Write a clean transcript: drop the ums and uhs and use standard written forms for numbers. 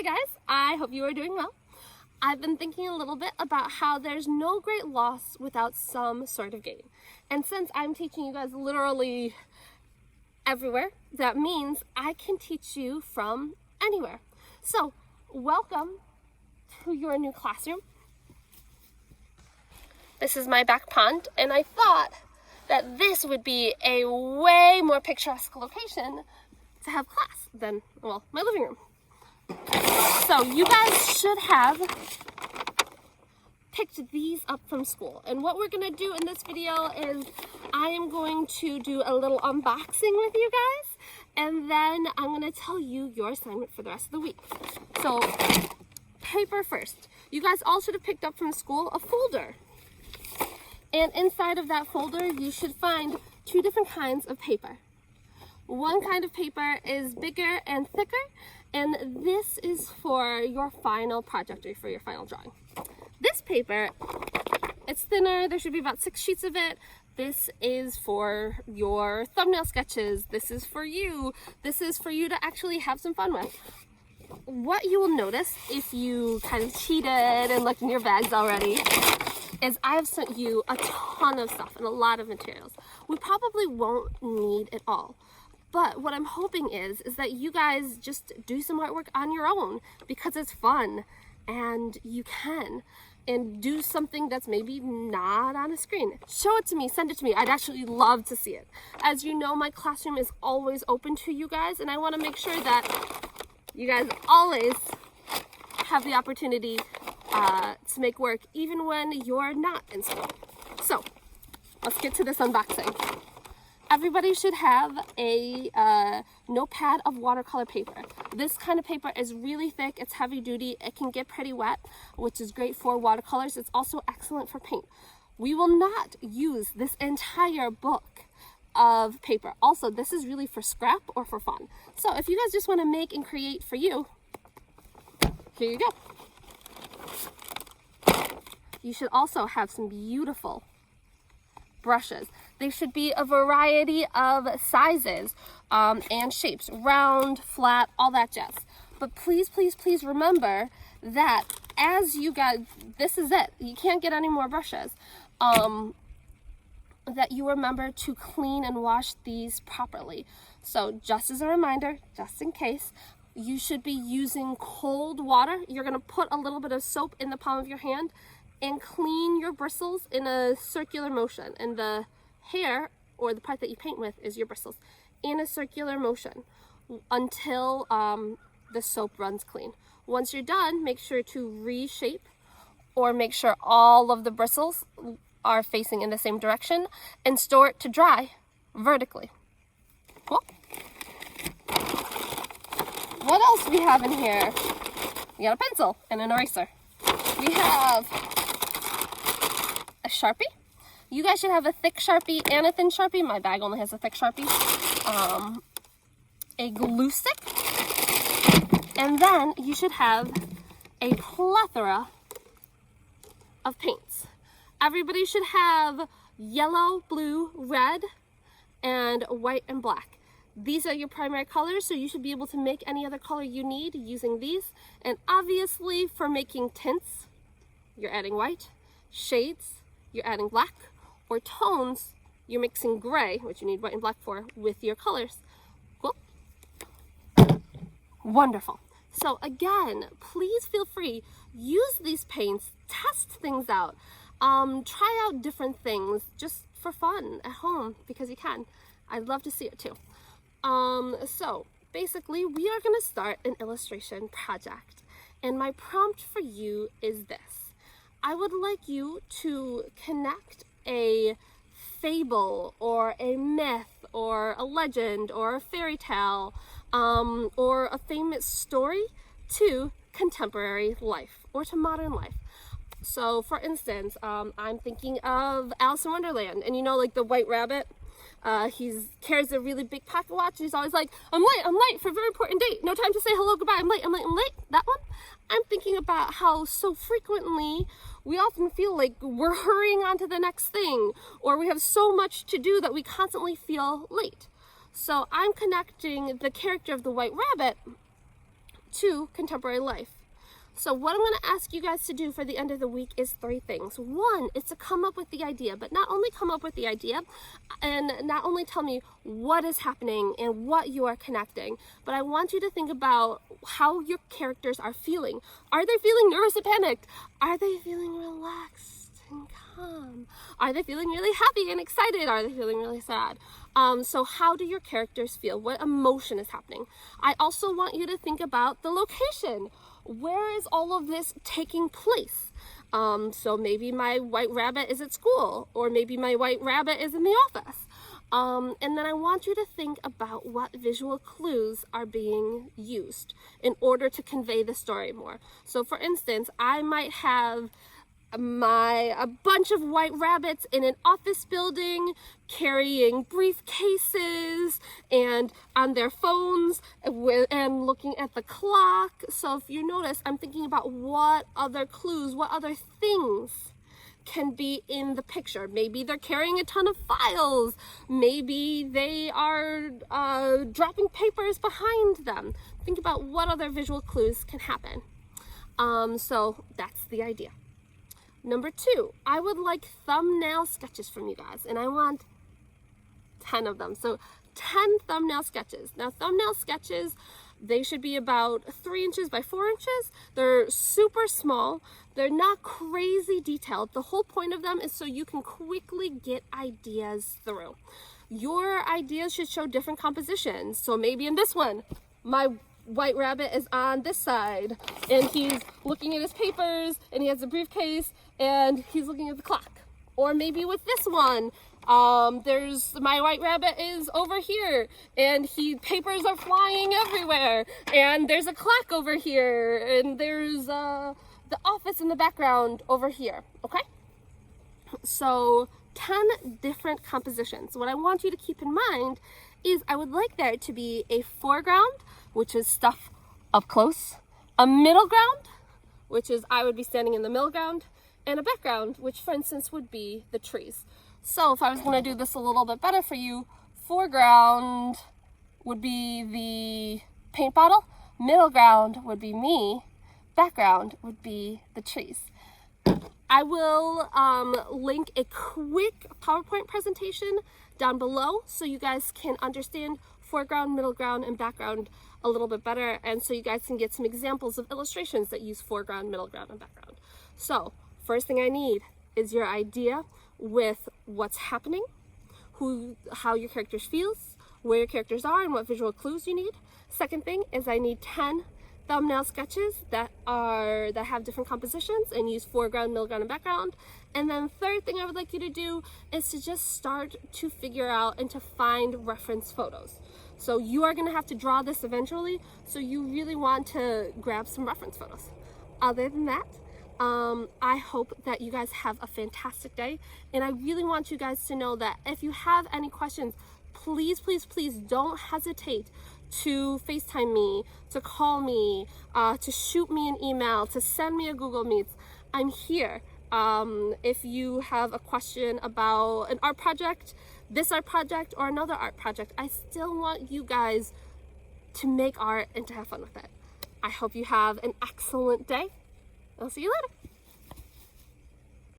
guys, I hope you are doing well. I've been thinking a little bit about how there's no great loss without some sort of gain. And since I'm teaching you guys literally everywhere, that means I can teach you from anywhere. So, welcome to your new classroom. This is my back pond, and I thought that this would be a way more picturesque location to have class than, well, my living room. So you guys should have picked these up from school. And what we're gonna do in this video is I am going to do a little unboxing with you guys, and then I'm gonna tell you your assignment for the rest of the week. So paper first. You guys all should have picked up from school a folder. And inside of that folder, you should find two different kinds of paper. One kind of paper is bigger and thicker, and this is for your final project or for your final drawing. This paper, it's thinner. There should be about 6 sheets of it. This is for your thumbnail sketches. This is for you. This is for you to actually have some fun with. What you will notice if you kind of cheated and looked in your bags already is I have sent you a ton of stuff and a lot of materials. We probably won't need it all. But what I'm hoping is that you guys just do some artwork on your own because it's fun and you can. And do something that's maybe not on a screen. Show it to me, send it to me. I'd actually love to see it. As you know, my classroom is always open to you guys, and I want to make sure that you guys always have the opportunity to make work even when you're not in school. So let's get to this unboxing. Everybody should have a notepad of watercolor paper. This kind of paper is really thick, it's heavy duty, it can get pretty wet, which is great for watercolors. It's also excellent for paint. We will not use this entire book of paper. Also, this is really for scrap or for fun. So if you guys just want to make and create for you, here you go. You should also have some beautiful brushes. They should be a variety of sizes and shapes, round, flat, all that jazz. But please, please, please remember that as you guys, this is it. You can't get any more brushes. That you remember to clean and wash these properly. So just as a reminder, just in case, you should be using cold water. You're gonna put a little bit of soap in the palm of your hand and clean your bristles in a circular motion. And the hair, or the part that you paint with, is your bristles, in a circular motion until the soap runs clean. Once you're done, make sure to reshape or make sure all of the bristles are facing in the same direction and store it to dry vertically. Cool. What else we have in here? We got a pencil and an eraser. We have a Sharpie. You guys should have a thick Sharpie and a thin Sharpie. My bag only has a thick Sharpie. A glue stick. And then you should have a plethora of paints. Everybody should have yellow, blue, red, and white and black. These are your primary colors, so you should be able to make any other color you need using these. And obviously for making tints, you're adding white. Shades, you're adding black. Or tones, you're mixing gray, which you need white and black for, with your colors. Cool? Wonderful. So again, please feel free, use these paints, test things out, try out different things just for fun at home because you can. I'd love to see it too. So basically we are gonna start an illustration project, and my prompt for you is this. I would like you to connect a fable or a myth or a legend or a fairy tale or a famous story to contemporary life or to modern life. So for instance, I'm thinking of Alice in Wonderland, and you know, like the White Rabbit, he carries a really big pocket watch, and he's always like, I'm late for a very important date, no time to say hello, goodbye, I'm late, that one. I'm thinking about how so frequently we often feel like we're hurrying on to the next thing, or we have so much to do that we constantly feel late. So I'm connecting the character of the White Rabbit to contemporary life. So what I'm going to ask you guys to do for the end of the week is 3 things. 1 is to come up with the idea, but not only come up with the idea and not only tell me what is happening and what you are connecting, but I want you to think about how your characters are feeling. Are they feeling nervous and panicked? Are they feeling relaxed and calm? Are they feeling really happy and excited? Are they feeling really sad? So how do your characters feel? What emotion is happening? I also want you to think about the location. Where is all of this taking place? So maybe my white rabbit is at school, or maybe my white rabbit is in the office. And then I want you to think about what visual clues are being used in order to convey the story more. So for instance, I might have a bunch of white rabbits in an office building carrying briefcases and on their phones and looking at the clock. So if you notice, I'm thinking about what other clues, what other things can be in the picture. Maybe they're carrying a ton of files. Maybe they are dropping papers behind them. Think about what other visual clues can happen. So that's the idea. Number 2, I would like thumbnail sketches from you guys, and I want 10 of them. So 10 thumbnail sketches. Now thumbnail sketches, they should be about 3 inches by 4 inches. They're super small. They're not crazy detailed. The whole point of them is so you can quickly get ideas through. Your ideas should show different compositions. So maybe in this one, my white rabbit is on this side and he's looking at his papers and he has a briefcase and he's looking at the clock. Or maybe with this one, there's my white rabbit is over here and papers are flying everywhere and there's a clock over here and there's the office in the background over here. Okay, so 10 different compositions. What I want you to keep in mind is I would like there to be a foreground, which is stuff up close, a middle ground, which is I would be standing in the middle ground, and a background, which for instance would be the trees. So if I was going to do this a little bit better for you, foreground would be the paint bottle, middle ground would be me, background would be the trees. I will link a quick PowerPoint presentation down below so you guys can understand foreground, middle ground, and background a little bit better, and so you guys can get some examples of illustrations that use foreground, middle ground, and background. So first thing I need is your idea with what's happening, how your characters feels, where your characters are, and what visual clues you need. Second thing is I need 10 thumbnail sketches that have different compositions and use foreground, middle ground, and background. And then third thing I would like you to do is to just start to figure out and to find reference photos. So you are going to have to draw this eventually, so you really want to grab some reference photos. Other than that, I hope that you guys have a fantastic day, and I really want you guys to know that if you have any questions, please, please, please don't hesitate to FaceTime me, to call me, to shoot me an email, to send me a Google Meets. I'm here. If you have a question about an art project, this art project, or another art project, I still want you guys to make art and to have fun with it. I hope you have an excellent day. I'll see you later.